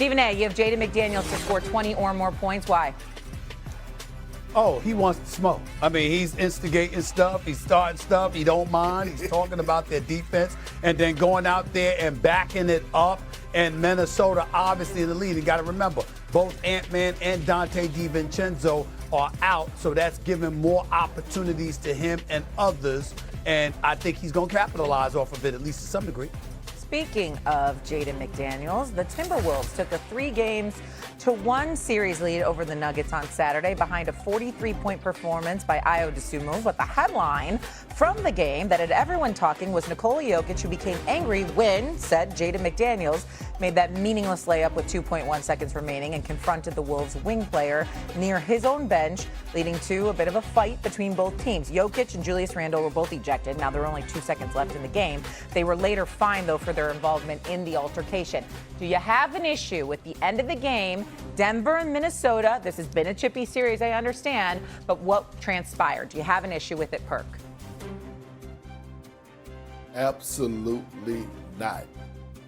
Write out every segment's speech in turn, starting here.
Stephen A., you have Jayden McDaniels to score 20 or more points. Why? Oh, he wants to smoke. I mean, he's instigating stuff. He's starting stuff. He don't mind. He's talking about their defense and then going out there and backing it up. And Minnesota, obviously, in the lead. You got to remember, both Ant-Man and Dante DiVincenzo are out, so that's giving more opportunities to him and others. And I think he's going to capitalize off of it, at least to some degree. Speaking of Jayden McDaniels, the Timberwolves took a 3-1 series lead over the Nuggets on Saturday behind a 43-point performance by Ayo Dosunmu. But the headline from the game that had everyone talking was Nikola Jokic, who became angry when, said Jayden McDaniels, made that meaningless layup with 2.1 seconds remaining and confronted the Wolves' wing player near his own bench, leading to a bit of a fight between both teams. Jokic and Julius Randle were both ejected. Now there are only 2 seconds left in the game. They were later fined, though, for their involvement in the altercation. Do you have an issue with the end of the game, Denver and Minnesota? This has been a chippy series, I understand, but what transpired? Do you have an issue with it, Perk? Absolutely not.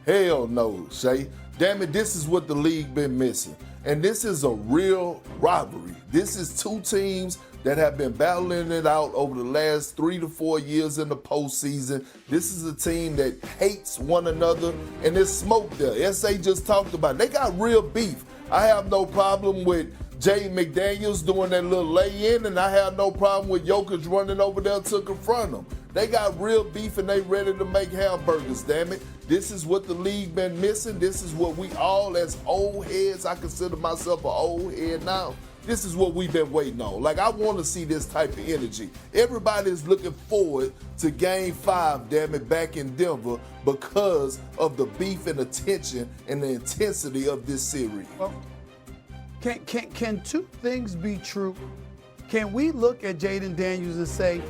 Hell no, Shay. Damn it, this is what the league been missing. And this is a real rivalry. This is two teams that have been battling it out over the last 3 to 4 years in the postseason. This is a team that hates one another, and there's smoke there. SA just talked about it. They got real beef. I have no problem with Jayden McDaniels doing that little lay-in, and I have no problem with Jokic running over there to confront him. They got real beef, and they ready to make hamburgers, damn it. This is what the league been missing. This is what we all, as old heads, I consider myself an old head now. This is what we've been waiting on. Like, I want to see this type of energy. Everybody is looking forward to Game 5, damn it, back in Denver because of the beef and the tension and the intensity of this series. Well, can two things be true? Can we look at Jayden Daniels and say,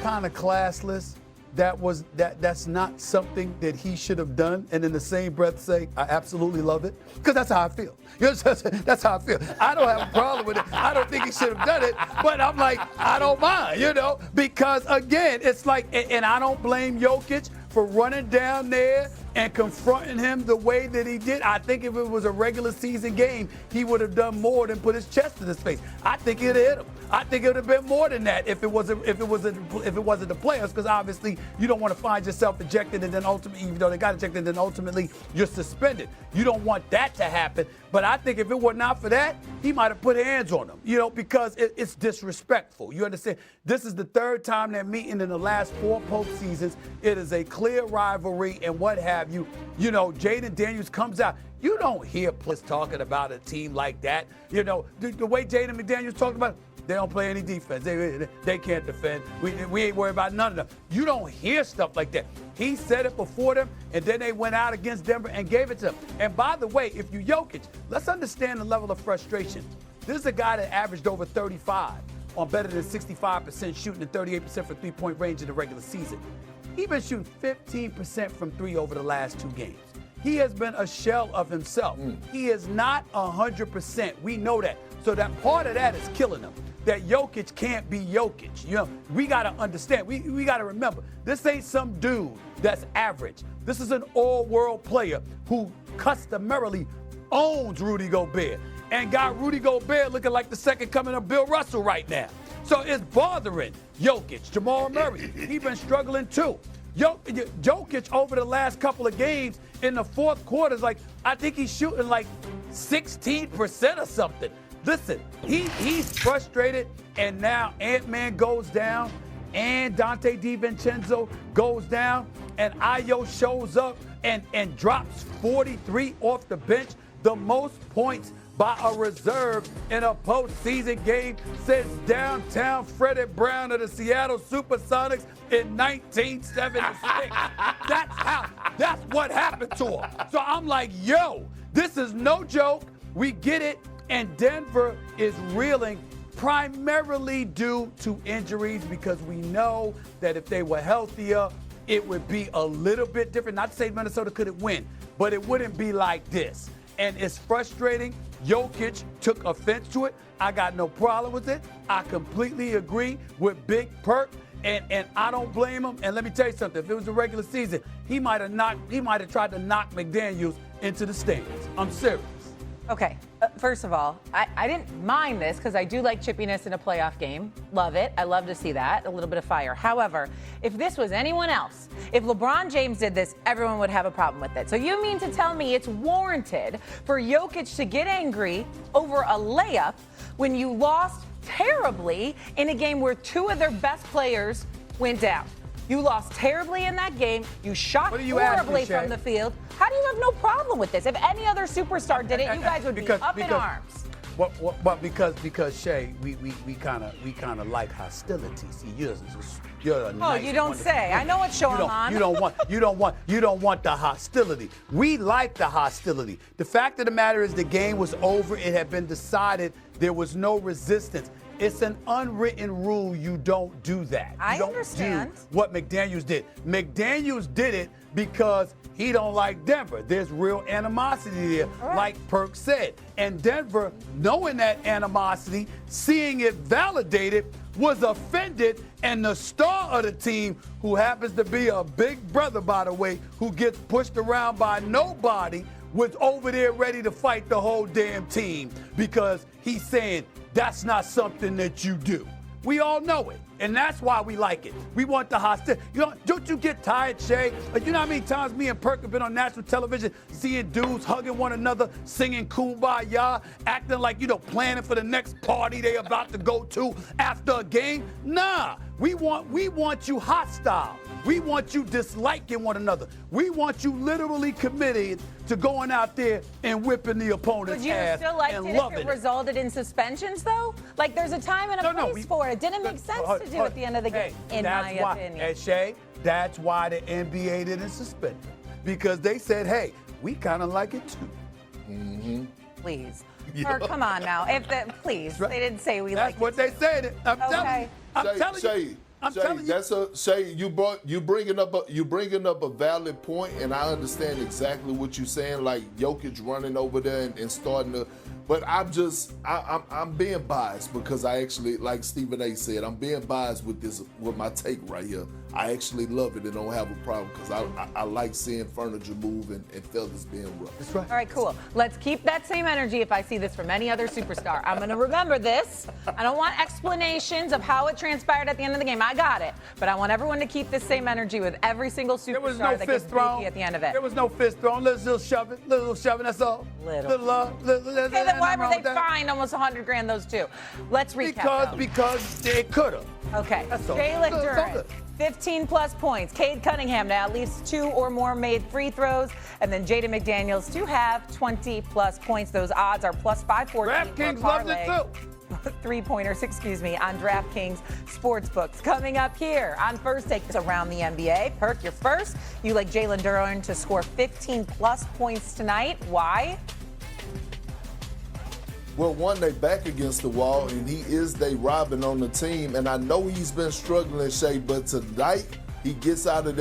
kind of classless, that's not something that he should have done, and in the same breath say, I absolutely love it? Because that's how I feel. You know, that's how I feel. I don't have a problem with it. I don't think he should have done it, but I'm like, I don't mind, you know, because again, it's like, and I don't blame Jokic for running down there and confronting him the way that he did. I think if it was a regular season game, he would have done more than put his chest in his face. I think it'd hit him. I think it would have been more than that if it wasn't the players, because obviously you don't want to find yourself ejected and then ultimately, even though they got ejected, then ultimately you're suspended. You don't want that to happen. But I think if it were not for that, he might have put hands on him, you know, because it's disrespectful. You understand? This is the third time they're meeting in the last 4 postseasons. It is a clear rivalry and what have you. You know, Jayden Daniels comes out. You don't hear players talking about a team like that. You know, the way Jayden McDaniels talked about it, they don't play any defense. They can't defend. We ain't worried about none of them. You don't hear stuff like that. He said it before them, and then they went out against Denver and gave it to them. And by the way, if you Jokic, let's understand the level of frustration. This is a guy that averaged over 35 on better than 65% shooting and 38% for three-point range in the regular season. He's been shooting 15% from three over the last 2 games. He has been a shell of himself. He is not 100%. We know that. So that part of that is killing him. That Jokic can't be Jokic. You know, we got to understand. We got to remember, this ain't some dude that's average. This is an all-world player who customarily owns Rudy Gobert and got Rudy Gobert looking like the second coming of Bill Russell right now. So it's bothering Jokic. Jamal Murray, he's been struggling too. Jokic over the last couple of games in the fourth quarter is like, I think he's shooting like 16% or something. Listen, he's frustrated, and now Ant-Man goes down, and Dante DiVincenzo goes down, and Ayo shows up and drops 43 off the bench, the most points by a reserve in a postseason game since downtown Freddie Brown of the Seattle Supersonics in 1976. That's what happened to him. So I'm like, yo, this is no joke. We get it. And Denver is reeling primarily due to injuries, because we know that if they were healthier, it would be a little bit different. Not to say Minnesota couldn't win, but it wouldn't be like this. And it's frustrating. Jokic took offense to it. I got no problem with it. I completely agree with Big Perk, and I don't blame him. And let me tell you something. If it was a regular season, he might have tried to knock McDaniels into the stands. I'm serious. Okay, first of all, I didn't mind this because I do like chippiness in a playoff game. Love it. I love to see that. A little bit of fire. However, if this was anyone else, if LeBron James did this, everyone would have a problem with it. So you mean to tell me it's warranted for Jokic to get angry over a layup when you lost terribly in a game where two of their best players went down? You lost terribly in that game. You shot horribly from the field. How do you have no problem with this? If any other superstar did it, you guys would be up in arms. But because Shay, we kind of like hostility. See, you're a nice, you don't say. I know what show I'm on. You don't want the hostility. We like the hostility. The fact of the matter is the game was over. It had been decided. There was no resistance. It's an unwritten rule. You don't do that. I understand. Do what McDaniels did. McDaniels did it because he don't like Denver. There's real animosity there, like Perk said. And Denver, knowing that animosity, seeing it validated, was offended, and the star of the team, who happens to be a big brother, by the way, who gets pushed around by nobody, was over there ready to fight the whole damn team because he's saying that's not something that you do. We all know it, and that's why we like it. We want the hostility. Don't you get tired, Shay? You know how many times me and Perk have been on national television seeing dudes hugging one another, singing Kumbaya, acting like, planning for the next party they about to go to after a game? Nah, we want you hostile. We want you disliking one another. We want you literally committed to going out there and whipping the opponent's ass and loving it. Would you still like it if it resulted in suspensions, though? Like, there's a time and a place for it. It didn't make sense to do at the end of the game, in my opinion. And Shay, that's why the NBA didn't suspend it. Because they said, hey, we kind of like it too. Mm-hmm. Please. Or, come on now. Please. They didn't say we like it. That's what they said. I'm telling you. Shay, you bringing up a valid point, and I understand exactly what you're saying. Like Jokic running over there and starting to, but I'm being biased because I actually, like Stephen A. said, I'm being biased with my take right here. I actually love it and don't have a problem because I like seeing furniture move and feathers being rubbed. That's right. All right, cool. Let's keep that same energy if I see this from any other superstar. I'm going to remember this. I don't want explanations of how it transpired at the end of the game. I got it. But I want everyone to keep this same energy with every single superstar that gets beaky at the end of it. There was no fist thrown. Little shoving, that's all. Little. Okay, then why were they fined almost $100,000, those two? Let's recap. Because they could have. Okay. Jalen Duren, 15-plus points. Cade Cunningham to at least 2 or more made free throws. And then Jayden McDaniels to have 20-plus points. Those odds are plus 514. DraftKings loves it too. 3-pointers, on DraftKings Sportsbooks. Coming up here on First Take around the NBA. Perk, you're first. You like Jalen Duren to score 15-plus points tonight. Why? Well, one, they back against the wall, and he is they robbing on the team. And I know he's been struggling, Shay, but tonight he gets out of